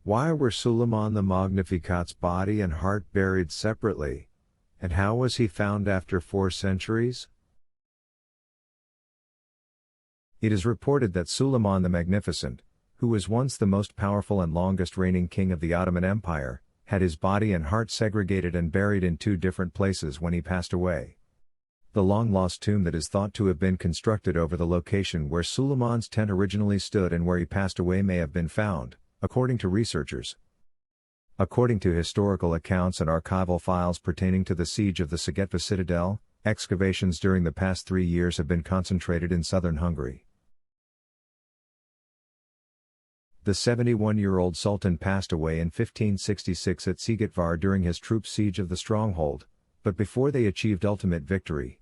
Why were Suleiman the Magnificat's body and heart buried separately? And how was he found after 4 centuries? It is reported that Suleiman the Magnificent, who was once the most powerful and longest reigning king of the Ottoman Empire, had his body and heart segregated and buried in 2 different places when he passed away. The long-lost tomb that is thought to have been constructed over the location where Suleiman's tent originally stood and where he passed away may have been found, according to researchers. According to historical accounts and archival files pertaining to the siege of the Szigетva citadel, excavations during the past 3 years have been concentrated in southern Hungary. The 71-year-old Sultan passed away in 1566 at Szigetvar during his troops' siege of the stronghold, but before they achieved ultimate victory.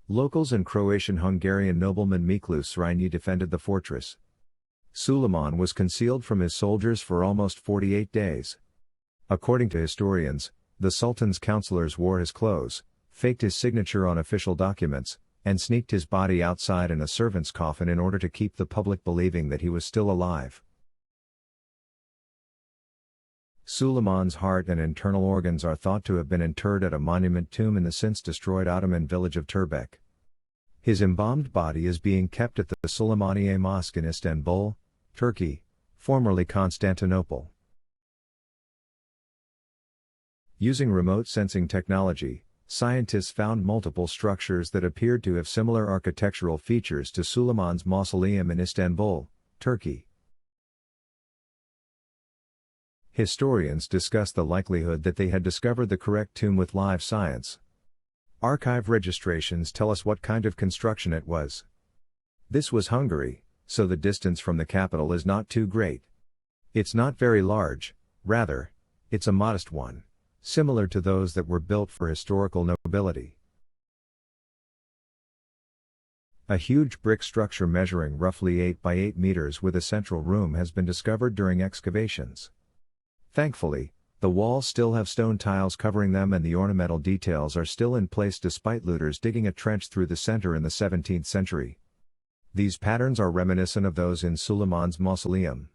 Locals and Croatian-Hungarian nobleman Miklós Rényi defended the fortress. Suleiman was concealed from his soldiers for almost 48 days. According to historians, the Sultan's counselors wore his clothes, faked his signature on official documents, and sneaked his body outside in a servant's coffin in order to keep the public believing that he was still alive. Suleiman's heart and internal organs are thought to have been interred at a monument tomb in the since-destroyed Ottoman village of Turbek. His embalmed body is being kept at the Süleymaniye Mosque in Istanbul, Turkey, formerly Constantinople. Using remote sensing technology, scientists found multiple structures that appeared to have similar architectural features to Suleiman's mausoleum in Istanbul, Turkey. Historians discuss the likelihood that they had discovered the correct tomb with live science. Archive registrations tell us what kind of construction it was. This was Hungary, so the distance from the capital is not too great. It's not very large, rather, it's a modest one, similar to those that were built for historical nobility. A huge brick structure measuring roughly 8 by 8 meters with a central room has been discovered during excavations. Thankfully, the walls still have stone tiles covering them and the ornamental details are still in place despite looters digging a trench through the center in the 17th century. These patterns are reminiscent of those in Suleiman's mausoleum.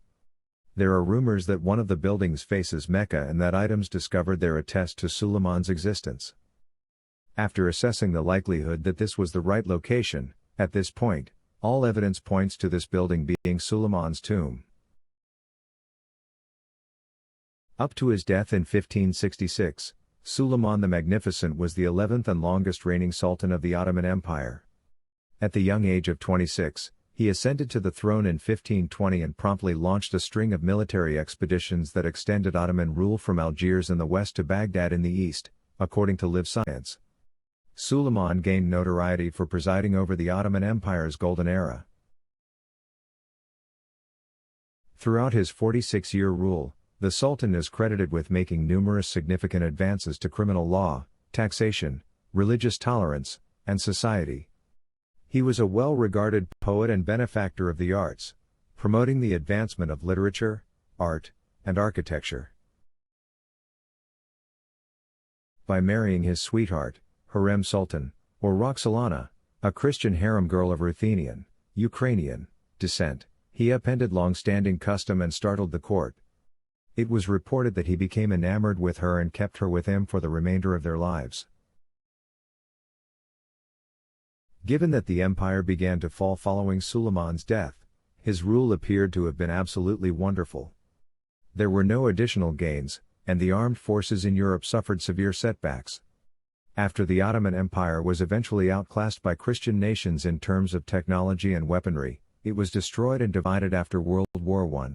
There are rumors that one of the buildings faces Mecca and that items discovered there attest to Suleiman's existence. After assessing the likelihood that this was the right location, at this point, all evidence points to this building being Suleiman's tomb. Up to his death in 1566, Suleiman the Magnificent was the 11th and longest reigning sultan of the Ottoman Empire. At the young age of 26, he ascended to the throne in 1520 and promptly launched a string of military expeditions that extended Ottoman rule from Algiers in the west to Baghdad in the east, according to Live Science. Suleiman gained notoriety for presiding over the Ottoman Empire's golden era. Throughout his 46-year rule, the Sultan is credited with making numerous significant advances to criminal law, taxation, religious tolerance, and society. He was a well-regarded poet and benefactor of the arts, promoting the advancement of literature, art, and architecture. By marrying his sweetheart, Hürrem Sultan, or Roxolana, a Christian harem girl of Ruthenian, Ukrainian, descent, he upended long-standing custom and startled the court. It was reported that he became enamored with her and kept her with him for the remainder of their lives. Given that the empire began to fall following Suleiman's death, his rule appeared to have been absolutely wonderful. There were no additional gains, and the armed forces in Europe suffered severe setbacks. After the Ottoman Empire was eventually outclassed by Christian nations in terms of technology and weaponry, it was destroyed and divided after World War I.